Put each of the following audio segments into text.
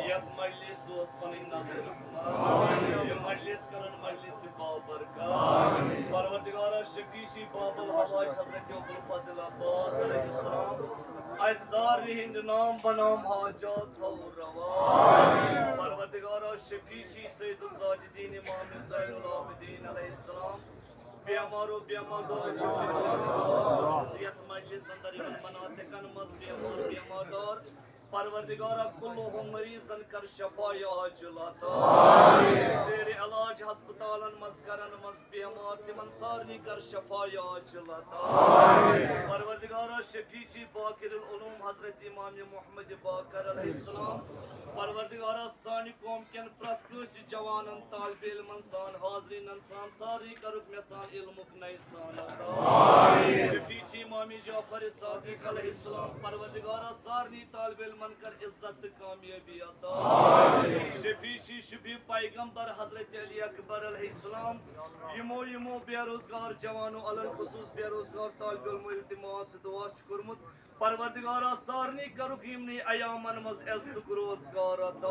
यत मजलिस ओस पनी नजर ये मजलिस करन मजलिस बाबरकत परवरदिगार शफीशी बाबुल हवाज हजरत अबुल फजल अब्बास अलैहिस्सलाम अज़ार हिंद नाम बनाम हाजत हो रवा परवरदिगार शफीशी सैयद साजिदीन इमाम ज़ैनुल आबिदीन अलैहिस्सलाम बेमारो बेमादो यत मजलिस अंदर इवन बनाते कन मज बेमार बेमारदार परवरदिगारा कुल्लुहुम मरीज़न कर शफाया अजलाता तेरे इलाज हस्पतालन मज करन मज बेमार तिमन सारनी कर शफाया अजलाता परवरदिगारा शफीची बाकिरुल उलूम हजरत इमाम मोहम्मद बाकर अलैहिस्सलाम परवरदिगारा सानी कौम केन प्रत कस जवानन तालिब इल्मन सान हाज़रीनन सान सारी करुक में सान इल्मुक नई सान अता शफीची इमाम जाफर सादिक अलैहिस्सलाम परवरदिगारा सारनी तालिब मन कर इज्जत कामयाबी अता शफीशी शुभी पैगंबर हजरत अली अकबर अलैहिस्सलाम यमो यमो बेरोजगार जवानों अलल खुसूस बेरोजगार तालिब इल्म इल्तिमास दुआ करमुत परवरदिगारा सारनी करुक यमनी अयामन मज इज्जत रोजगार अता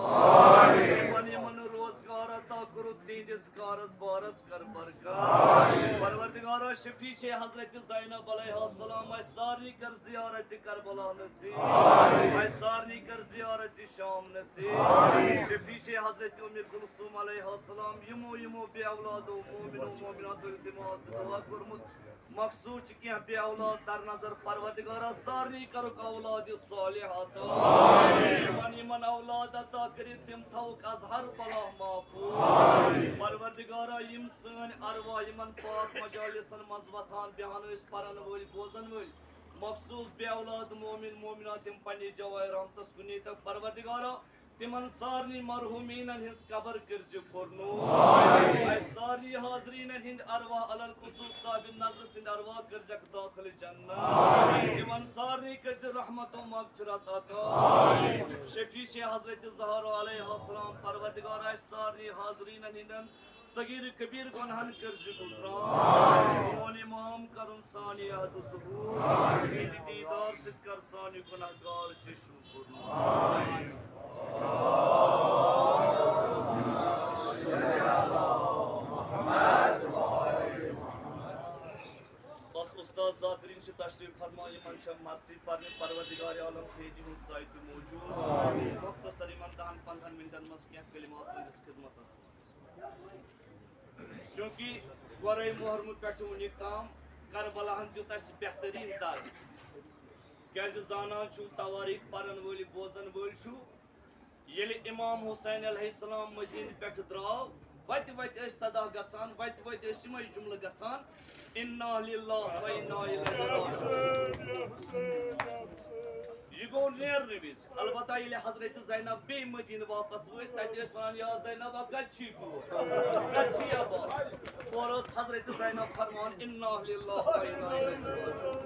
यमन रोजगार अता करो तीदिस कारस बारस कर बरकत परवरदिगारा शफीशी हजरत ज़ैनब अलैहिस्सलाम सारनी कर ज़ियारत करबला नसीब सारनी कर ज़ियारत शाम नसीब शफीशी हजरत उम्मे कुलसूम अलैहिस्सलाम यमो यमो बे औलादो मोमिनो मोमिनात इल्तिमास दुआ करमुत मखसूस क्या बे औलाद दर नजर परवरदिगारा सारनी करुक औलाद सालिह अता यमन औलाद अता करि तिम थौक अज हर बला महफूज परवरदिगारा यम सन अरवा यमन पाक मजालिसन मज वथान बयान इस परन वल बोजन वल मखसूस बे औलाद मोमिन मोमिनात तिम पन्नी जवाय रहमतस कुनी तक परवरदिगारा तिमन सारनी मरहुमीन हिंस कबर करज पुरनो सारनी हाजरीन हिंद अरवा अलल खुसूस साबिन नजर सिंध अरवा करजक दाखिल जन्नत तिमन सारनी करज रहमत व मगफिरत अता शफीश हजरत ज़हरा अलैहिस्सलाम परवरदिगार सारनी हाजरीन हिंदन सगीर कबीर गुनहन करज गुज़रान सोन इमाम करुन सानी अहद ज़ुहूर दीदार सिद्ध कर सानी गुनहगार चश्म पुरनो उस्ताद ज़ाकिरीन से तशरीफ फरमा यमन छ मर्सी पर परवरदिगार आलम खैदी हुन साइट मौजूद मुख्तसर यमन 10-15 मिनटन मस क्या कलिमात इस खिदमत अस चूंकि गोरे मुहर्रम पेट उनि काम करबला हन जुत अस बेहतरीन दर्स क्या जाना छु तवारीख परन वली बोजन वल छु येल इमाम हुसैन अलैहिस्सलाम मदीन पेट द्राव वत वत सदा गसान वत वत यमय जुमल गसान इन्ना लिल्लाहि व इन्ना इलैहि राजिऊन ये गो नेर नबीज अलबत्ता ये हजरत ज़ैनब बे मदीन वापस वस तत वनान या ज़ैनब कच्छी गो कच्छी अब और हजरत ज़ैनब फरमान इन्ना लिल्लाहि व इन्ना इलैहि राजिऊन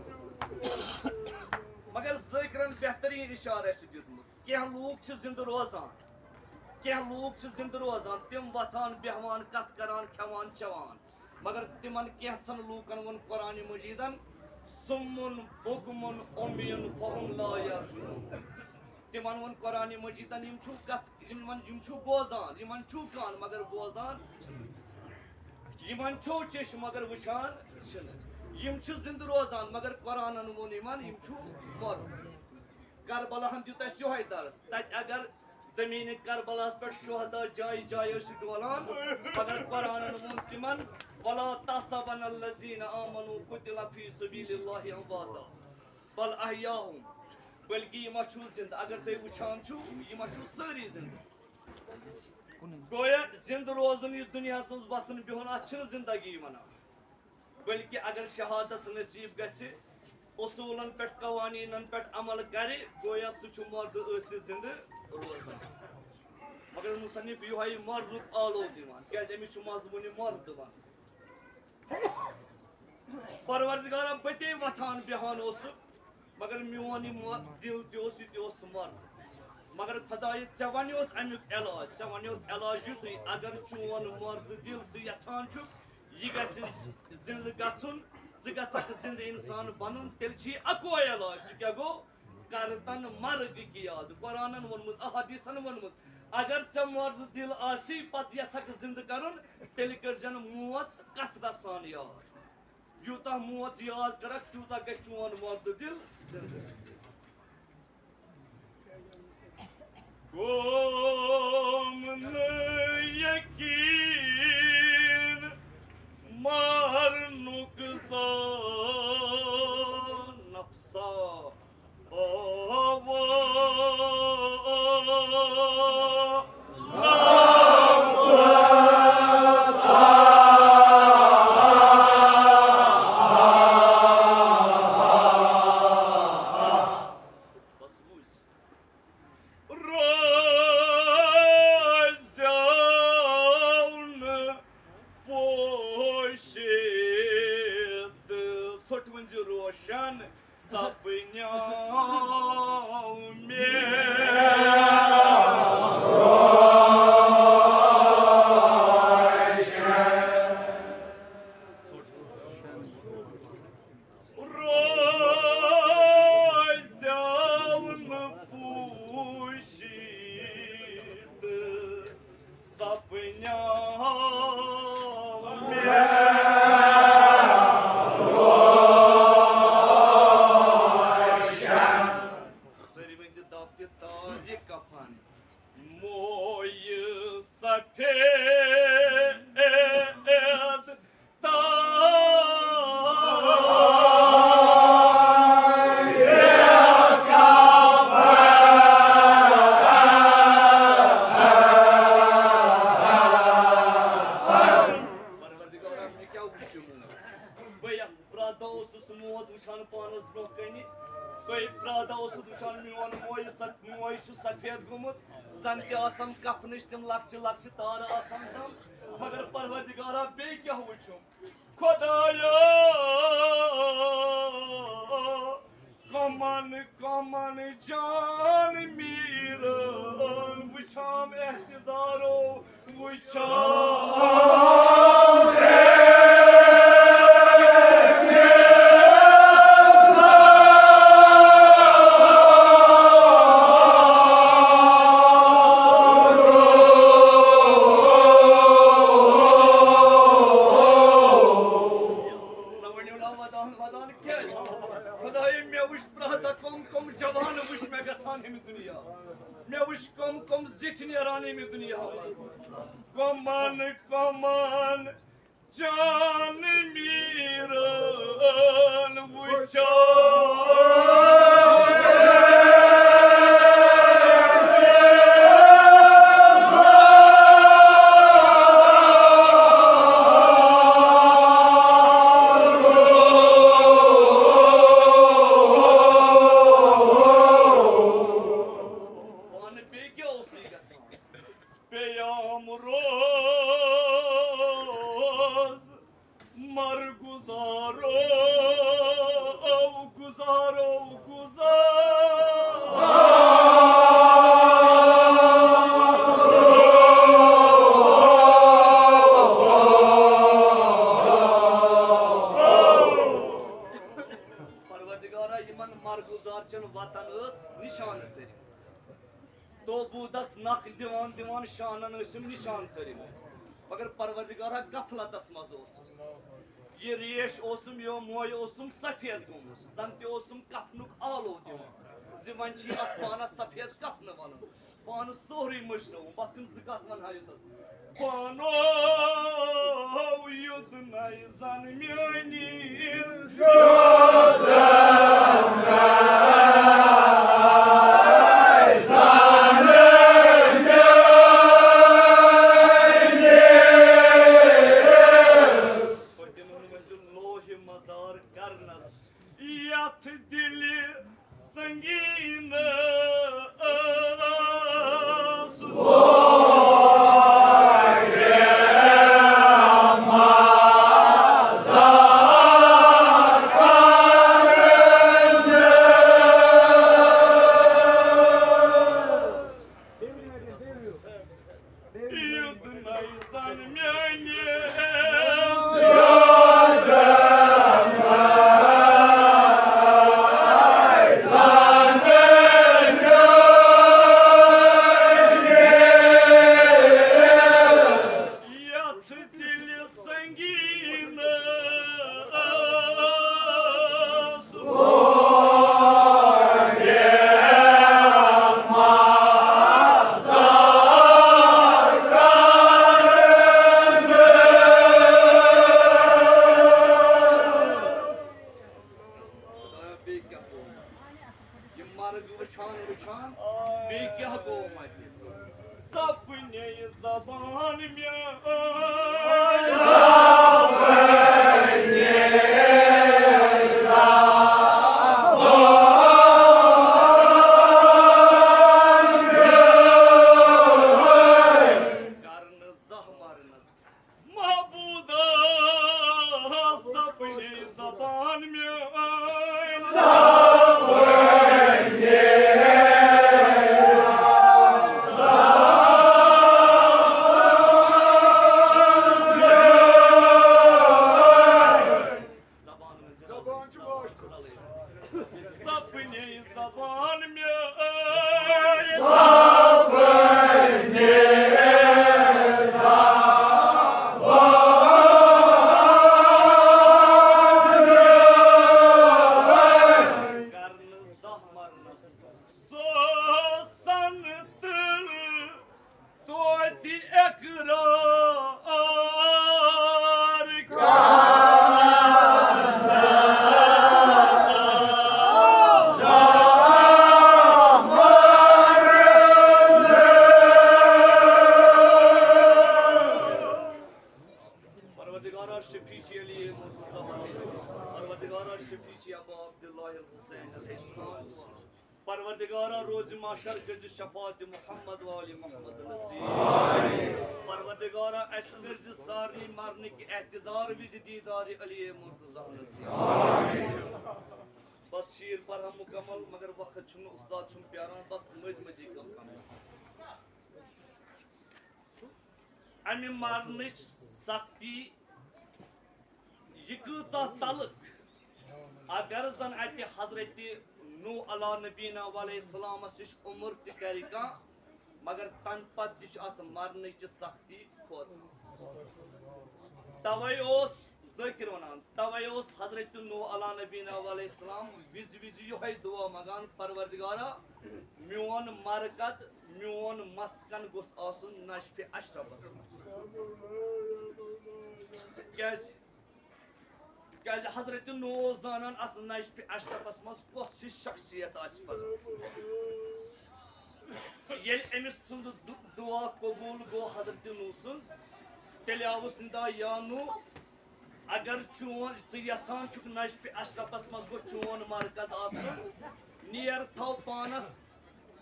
मगर ज़िक्रन बेहतरीन इशारा से दितमुत क्या लोग जिंद रोजान क्या लोग जिंद रोजान तिम वथान बेहवान कथ करान खेवान चवान मगर तिमन कैसन लूकन वन कुरान मजीदन सुम्मुन बुकमुन उम्मियुन फहुम ला यरजुन तिमन वन कुरान मजीदन यम छु कथ यम छु बोजान यमन छु कान मगर बोजान यमन छु चश मगर वशान यम छु जिंद रोजान मगर कुरानन वोन यमन यम छु मर करबला हम जुत शोहद दर्स तत अगर जमीन करबलास पे शोहदा जाय जाय डोलान मगर कुरानन वोन तिमन वला तहसबन अल्लज़ीना आमनू कुतिला फी सबीलिल्लाहि अमवाता बल अहयाहुम बल्कि यम छु जिंद अगर तय वुछान छु यम छु सारी जिंद गोया जिंद रोजन ये दुनिया सज वतन बिहुन अछ जिंदगी वना बल्कि अगर शहादत नसीब गसे उसूलन पे कवानीन पे अमल करे गोया सह मर्द जिंद रोजान मगर मुसन्निफ यह मर्द आलो दिवान क्या अमिस मजमून मर्द दिवान परवरदिगारा बते वथान बेहान मगर मोन दिल तस मर्द मगर खुदाय ऐ वनोत अमुक इलाज ऐ वनोत इलाज युत अगर चोन मर्द दिल यछान यह जिंद गुन जिंद इंसान बन तेल अको इलाज क्या गो कर तन मर्ग की याद कुरानन वोनमुत अहदीसन वोनमुत अगर च मर्द दिल आसी पत यथक जिंद करन तेल करजन मौत कसरत सान याद यूता मौत याद करक तूता गछ चोन मर्द दिल जिंद कोम यकीन मार नुकसान नफ्सा रोशन सपनों में रोशन पूशित सपनों सफेद गुमुत जन तम कफनच तम लक्ष लक्ष तार आसम तम मगर परवरदिगारा बे क्या वुचुम खुदाया कमन कमन जान मीर वुचाम एहतिजारो वुचाम कमन कमन जान मीरन शानन निशान तरिम मगर परवरदिगारा गफलतस मज ये रेश ओसुम यो मोय ओसुम सफेद गुम जन ते ओसुम कफनुक आलो दिवन जि वन छी अत पाना सफेद कफन वन पान सोहरी मशरो बस ज कत वन हायत पानो युद नय जन म्यानिस زبان میان परवरदिगारा रोज माशर गज शफात मोहम्मद वाली मोहम्मद नसीब परवरदिगारा अस्कर्ज सारी मरने की एहतजार विज दीदार अली मुर्तजा नसीब बस शीर पर हम मुकम्मल मगर वक्त छुन उस्ताद छुन प्यारा बस मजी कम अमि मरने सख्ती यह तलक अगर जन अत हजरत नू अला नबीना वलैहिस्सलाम उम्र त मगर तम पत अत मरन की सख्ती खोज तवे ज़ाकिर वनान तवे हजरत नू अला नबीना वलैहिस्सलाम विज विज यह दुआ मगान परवरदिगारा मोन मरकत मोन मस्कन गोस आसुन नशफे अशरफस क्या हजरत नू जानान अत नशफे अशरफस मज कस शख्सियत ये अमिस सुंद दुआ कबूल गो हजरत नू सुंद तेल आवस निदा या नू अगर चोन यहां नशफे अशरफस मज गो चोन मरकत आसुन नियर थो पानस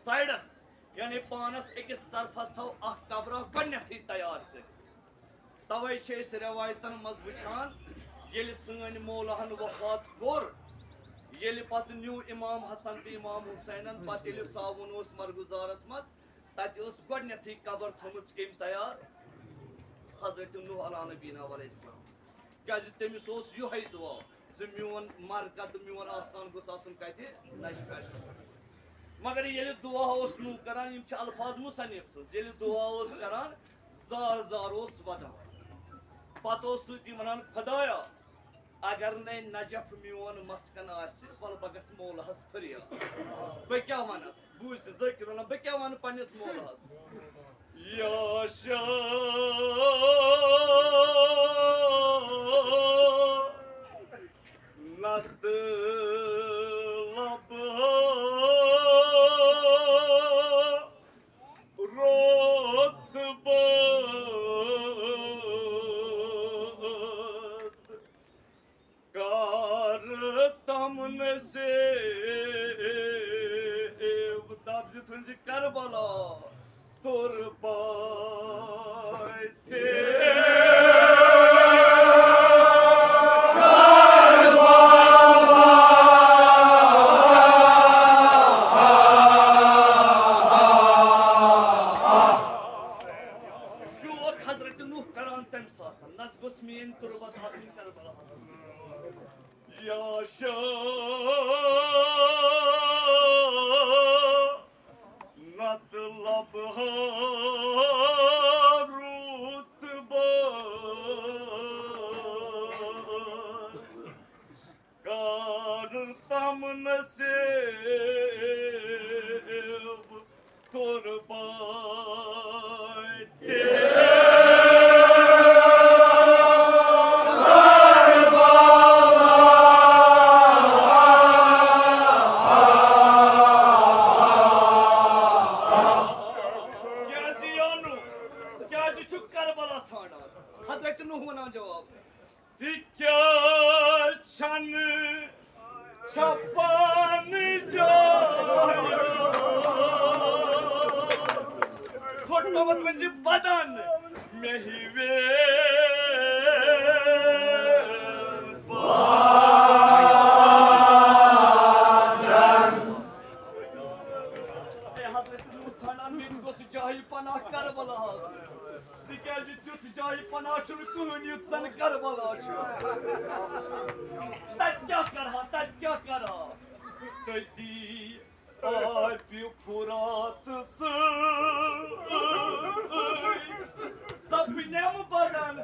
साइडस यानी पानस अकिस तरफस थो अख कब्र गथी तैयार कर तवे रवायतन मज वुचान ये सन मौलाहन वफात कोर ये पत न्यू इमाम हसन तो इमाम हुसैनन पत सावन मरगुजारस मज तत गथी कब्र थम कम तैयार हजरत नूह अला नबीना वलैहिस्सलाम क्या तमिस यह दुआ मोन मरकत मोन आस्थान गोस कत मगर ये दुआ नू करान अल्फाज मुसन्निफ सज दुआ करान जार जार वदान पत वन खुदाया अगर ने नजफ मोन मस्कन वल बह गस मौलहस फरियाद बह क्या वनस बूझ ज़ाकिर वन बह क्या वन पन्निस मौलहस या नत लब रोत कार तमन से करबला तुर बाते हजरत नूह करान तम साथ नत गोस मेन तुरबत हासिल करबला या नत लब रूत कार तमन से तुर बाते हजरत नूह वना जवाब क्या छन छपन खोटमत म्हणजे बदन में ही वे तत क्या करा तती आप्यु फुरात सपनेम बदन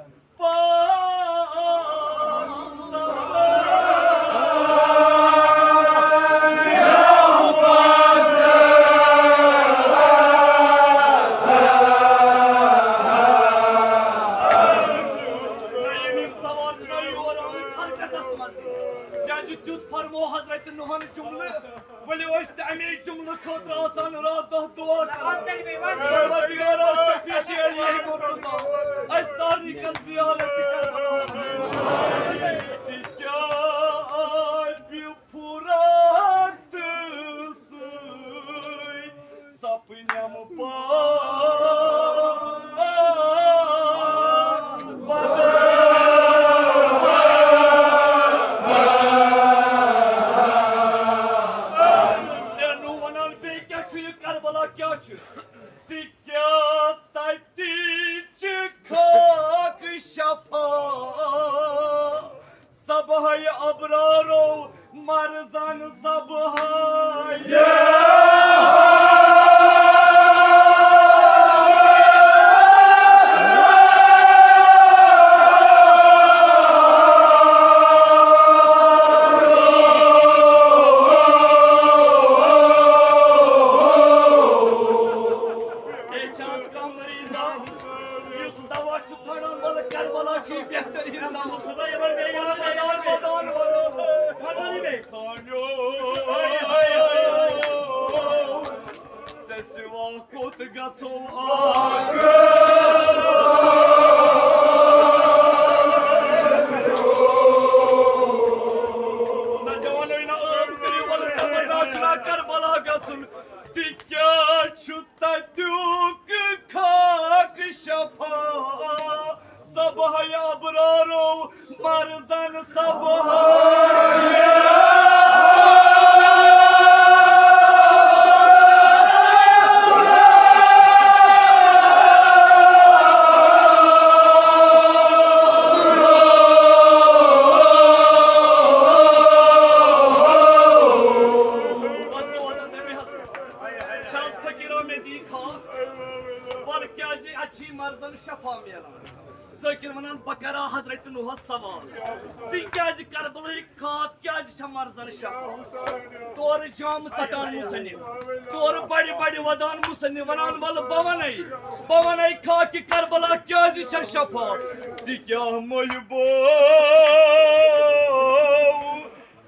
तोर जाम तटान मुसन्निफ तोर बड़ी बड़ी वदान मुसन्निफ वनान वल बवनै खा कि करबला क्या छ शफा दिक्या मोयबो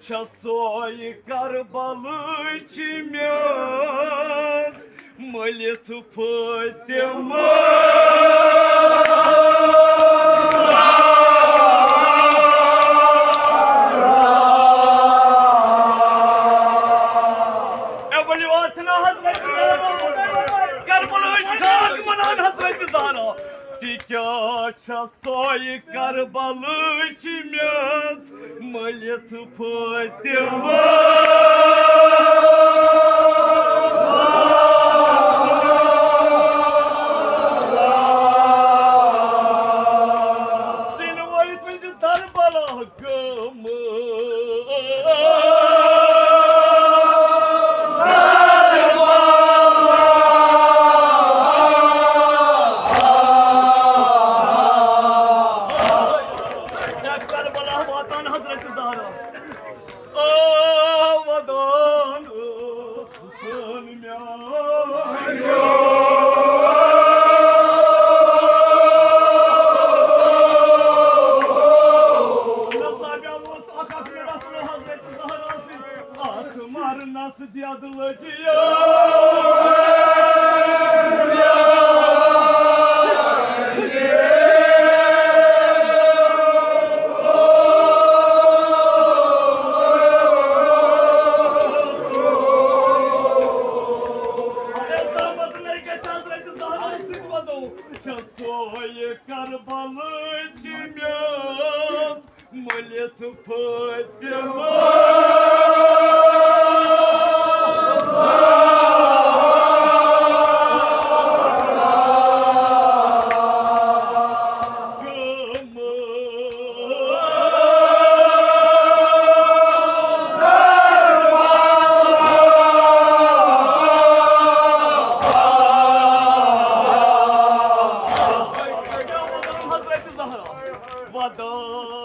छसोय करबलच म्याज मलित Fatema Soy karbalı çimez Malet Fatıma Seni vayet vecin tarbala hakkımı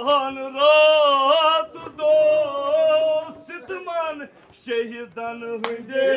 रात दो सितमान शहीदन हुंदे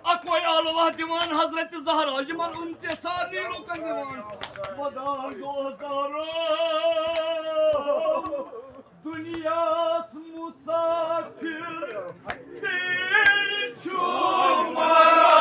Akoy alva divan Hazreti Zahra Yaman umtesani lokan divan Vadan dozaro Dünyas musafir Değil çumara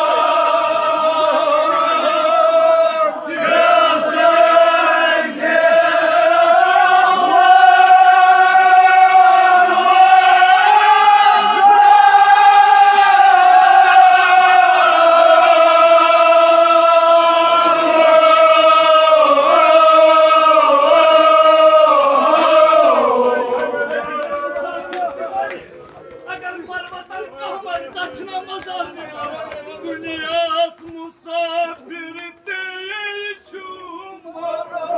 Dünyas musafir değil çumara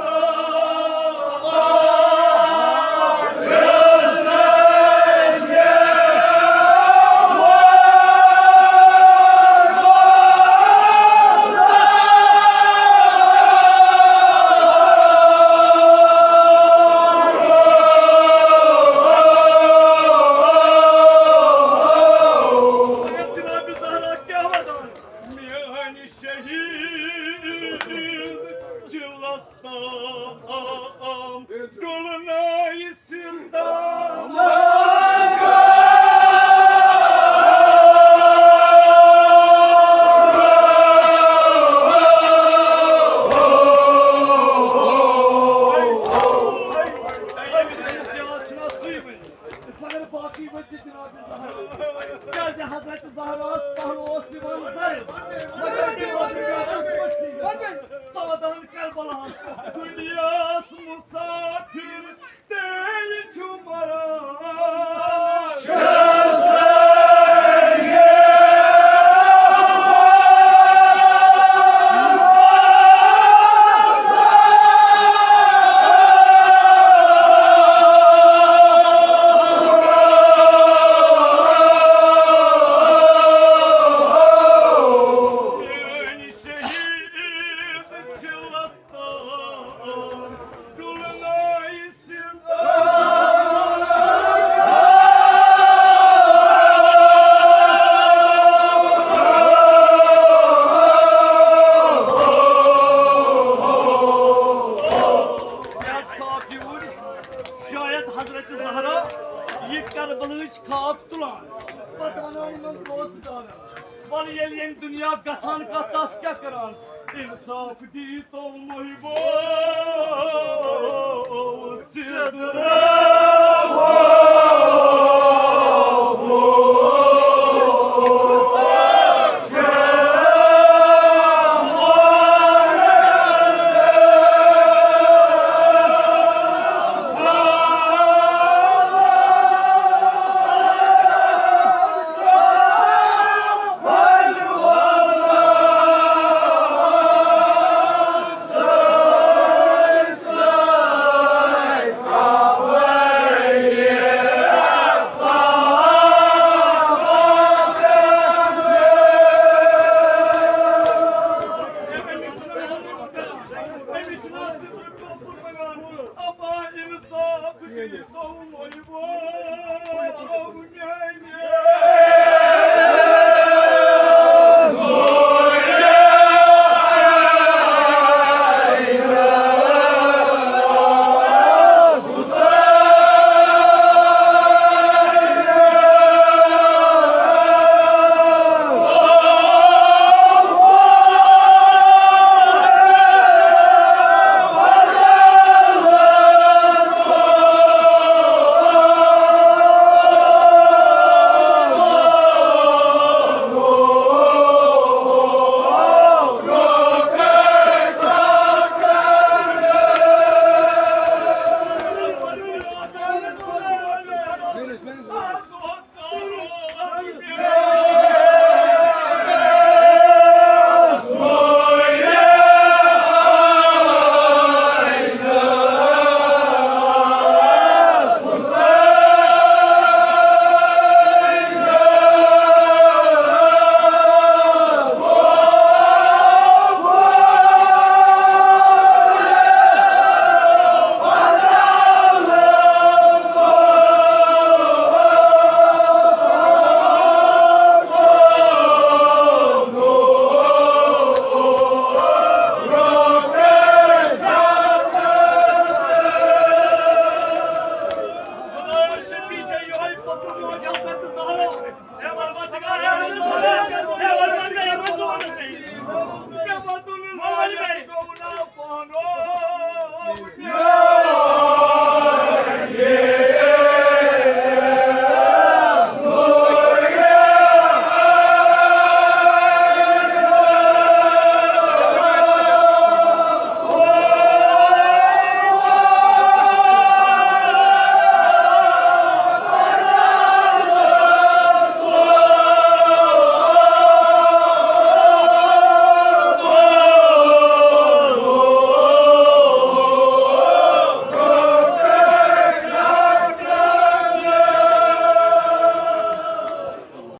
Hazreti Zahra Aslan o sivanızdayız. Savadan Kerbala Dünyas musafir değil çumara Hazreti Zahra yekar bılıç kalktılar. Vatanayının dostları. Bal yeliyen dünya kaçan katas kya karan. İnsaf dit ol muhibo. Sidra. Ama insaf değil,